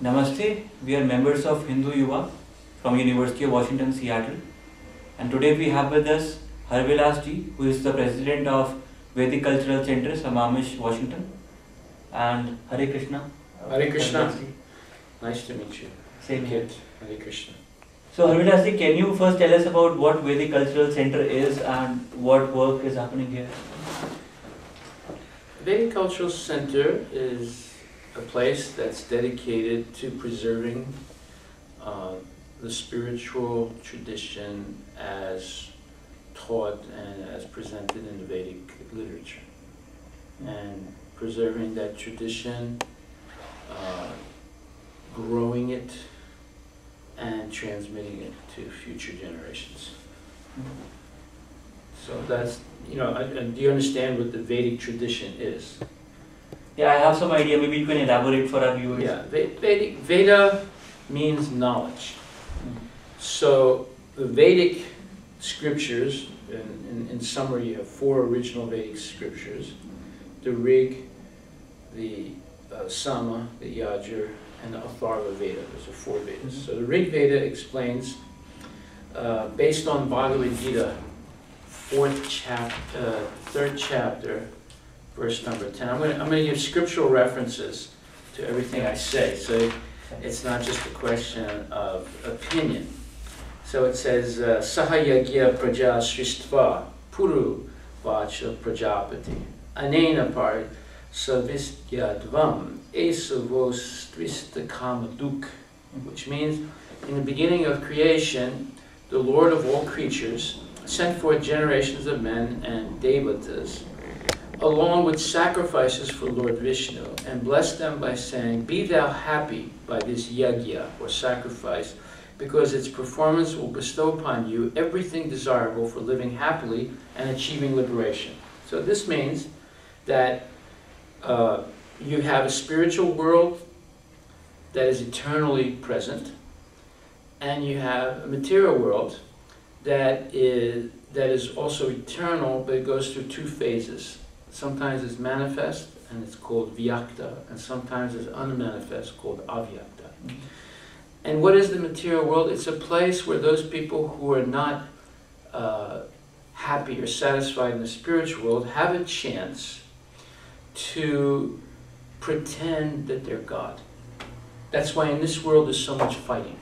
Namaste, we are members of Hindu Yuva from University of Washington, Seattle. And today we have with us Harvilas ji, who is the president of Vedic Cultural Center, Sammamish, Washington. And Hare Krishna. Hare Krishna. Nice to meet you. Same here. Hare Krishna. So Harvilas ji, can you first tell us about what Vedic Cultural Center is and what work is happening here? Vedic Cultural Center is a place that's dedicated to preserving the spiritual tradition as taught and as presented in the Vedic literature. And preserving that tradition, growing it, and transmitting it to future generations. So that's, do you understand what the Vedic tradition is? Yeah, I have some idea. Maybe you can elaborate for our viewers. Yeah, Veda means knowledge. So the Vedic scriptures, in summary, you have 4 original Vedic scriptures: the Rig, the Sama, the Yajur, and the Atharva Veda. Those are 4 Vedas. So the Rig Veda explains, based on Bhagavad Gita, 3rd chapter, verse number 10. I'm going to give scriptural references to everything I say, so it's not just a question of opinion. So it says, Sahayagya praja srishtva puru vacha prajapati anena par savistyadvam esavos kamaduk, which means, in the beginning of creation, the Lord of all creatures sent forth generations of men and devatas, along with sacrifices for Lord Vishnu, and blessed them by saying, "Be thou happy by this yajna, or sacrifice, because its performance will bestow upon you everything desirable for living happily and achieving liberation." So this means that you have a spiritual world that is eternally present, and you have a material world that is also eternal, but it goes through 2 phases. Sometimes it's manifest, and it's called vyakta, and sometimes it's unmanifest, called avyakta. And what is the material world? It's a place where those people who are not happy or satisfied in the spiritual world have a chance to pretend that they're God. That's why in this world there's so much fighting.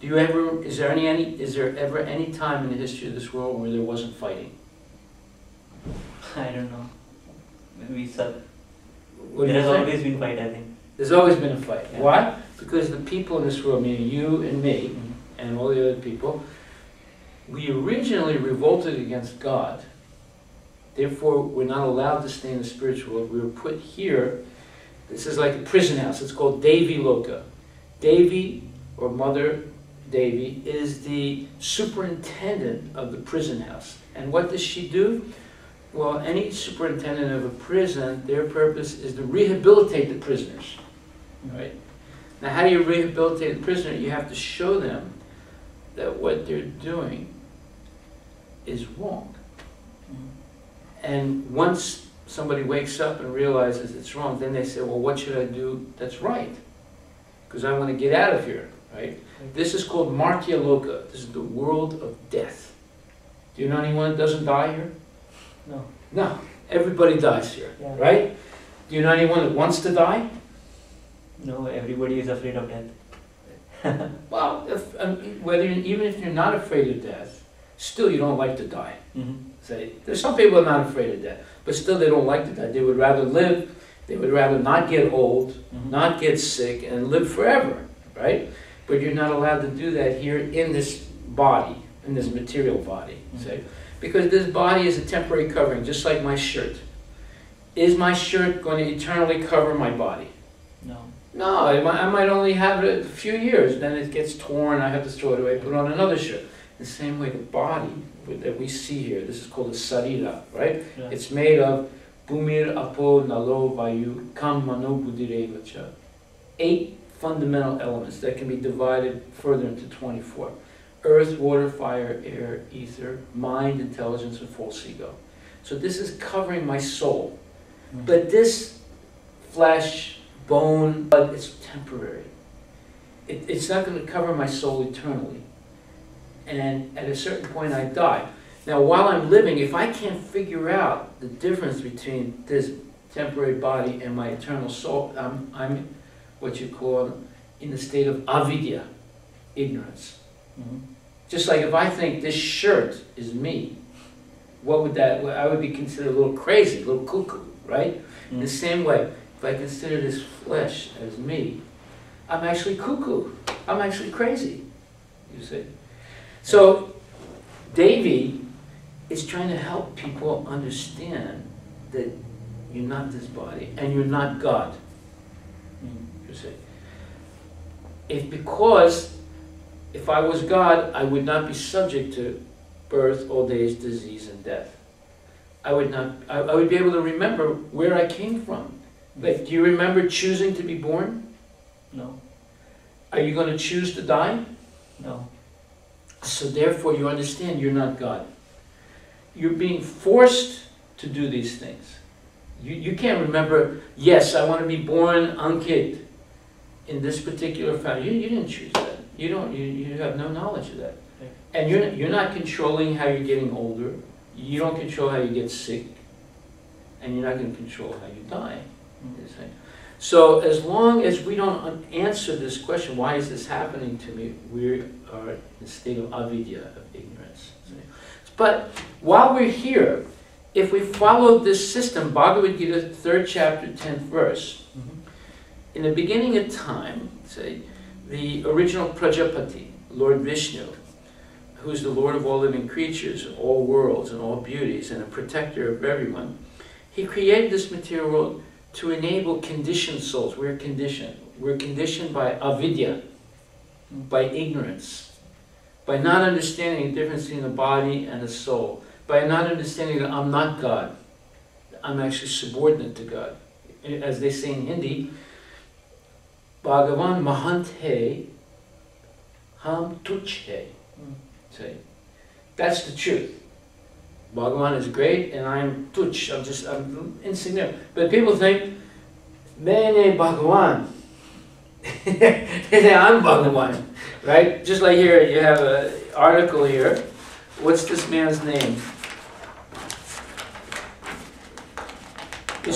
Is there ever any time in the history of this world where there wasn't fighting? I don't know. Maybe so. There has always been fight, I think. There's always been a fight. Yeah. Why? Because the people in this world, meaning you and me, and all the other people, we originally revolted against God. Therefore, we're not allowed to stay in the spiritual world. We were put here. This is like a prison house. It's called Devi Loka. Devi, or Mother Devi, is the superintendent of the prison house. And what does she do? Well, any superintendent of a prison, their purpose is to rehabilitate the prisoners. Right? Now, how do you rehabilitate a prisoner? You have to show them that what they're doing is wrong. And once somebody wakes up and realizes it's wrong, then they say, well, what should I do that's right? Because I want to get out of here, right? This is called Martya Loka. This is the world of death. Do you know anyone that doesn't die here? No. No. Everybody dies here, right? Do you know anyone that wants to die? No, everybody is afraid of death. Well, even if you're not afraid of death, still you don't like to die. Say, there's some people that are not afraid of death, but still they don't like to die. They would rather live. They would rather not get old, not get sick, and live forever, right? But you're not allowed to do that here in this body, in this material body. Say, because this body is a temporary covering, just like my shirt. Is my shirt going to eternally cover my body? No. No, I might only have it a few years. Then it gets torn, I have to throw it away, put on another shirt. The same way the body that we see here, this is called a sarira, right? Yeah. It's made of bhumir, apo, nalo, vayu, kam, mano, buddhirevacha. 8 fundamental elements that can be divided further into 24. Earth, water, fire, air, ether, mind, intelligence, and false ego. So this is covering my soul. But this flesh, bone, but it's temporary. It's not going to cover my soul eternally. And at a certain point I die. Now while I'm living, if I can't figure out the difference between this temporary body and my eternal soul, I'm what you call in the state of avidya, ignorance. Mm-hmm. Just like if I think this shirt is me, what would that, I would be considered a little crazy, a little cuckoo, right? Mm-hmm. The same way, if I consider this flesh as me, I'm actually cuckoo. I'm actually crazy, you see. So, Devi is trying to help people understand that you're not this body and you're not God, you see. Because if I was God, I would not be subject to birth, old age, disease, and death. I would be able to remember where I came from. Like, do you remember choosing to be born? No. Are you going to choose to die? No. So therefore you understand you're not God. You're being forced to do these things. You can't remember, yes, I want to be born Ankit in this particular family. You didn't choose that. You have no knowledge of that. Right. And you're not controlling how you're getting older. You don't control how you get sick. And you're not going to control how you die. Mm-hmm. So as long as we don't answer this question, why is this happening to me, we are in a state of avidya, of ignorance. But while we're here, if we follow this system, Bhagavad Gita, 3rd chapter, 10th verse, in the beginning of time, say, the original Prajapati, Lord Vishnu, who's the Lord of all living creatures, all worlds and all beauties, and a protector of everyone, he created this material world to enable conditioned souls. We're conditioned. We're conditioned by avidya, by ignorance, by not understanding the difference between the body and the soul, by not understanding that I'm not God. I'm actually subordinate to God. As they say in Hindi, Bhagavan mahant hai, ham tuch hai. Say, that's the truth. Bhagavan is great and I'm tuch, I'm insignificant. But people think, Maine Bhagavan. I'm Bhagavan. Right? Just like here, you have an article here. What's this man's name? You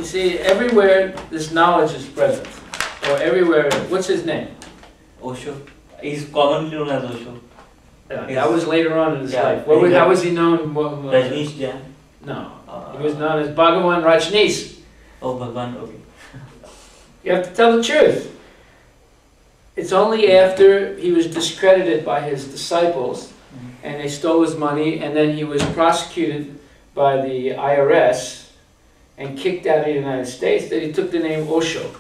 see, everywhere this knowledge is present. Or everywhere, what's his name? Osho. He's commonly known as Osho. That was later on in his life. Yeah. How was he known? Rajneesh Jain? No. He was known as Bhagavan Rajneesh. Oh, Bhagwan, okay. You have to tell the truth. It's only after he was discredited by his disciples and they stole his money and then he was prosecuted by the IRS and kicked out of the United States that he took the name Osho.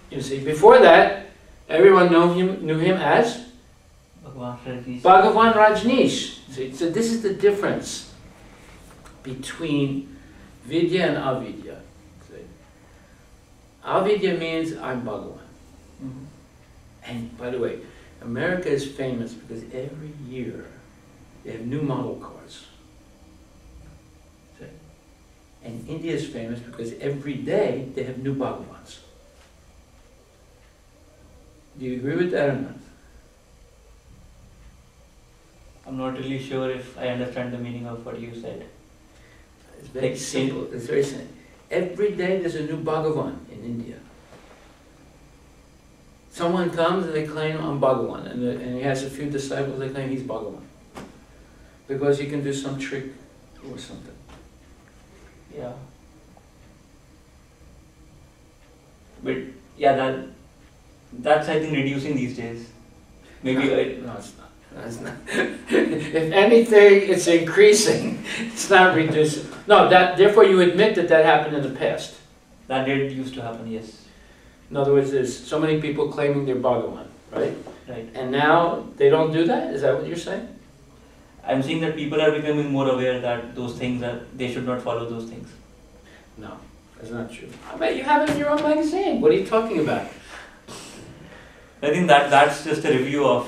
You see, before that, everyone knew him as Bhagavan Rajneesh. See, so this is the difference between vidya and avidya. See? Avidya means I'm Bhagavan. And by the way, America is famous because every year they have new model cars. See? And India is famous because every day they have new Bhagavans. Do you agree with that or not? I'm not really sure if I understand the meaning of what you said. It's very simple. It's very simple. Every day there's a new Bhagavan in India. Someone comes and they claim I'm Bhagavan, and he has a few disciples, they claim he's Bhagavan. Because he can do some trick or something. Yeah. But yeah, that's I think reducing these days. Maybe no, it's not. No, it's not. If anything, it's increasing. It's not reducing. No, therefore you admit that happened in the past. That did used to happen, yes. In other words, there's so many people claiming they're Bhagavan, right? Right. And now they don't do that? Is that what you're saying? I'm saying that people are becoming more aware that those things they should not follow those things. No, that's not true. I bet you have it in your own magazine. What are you talking about? I think that's just a review of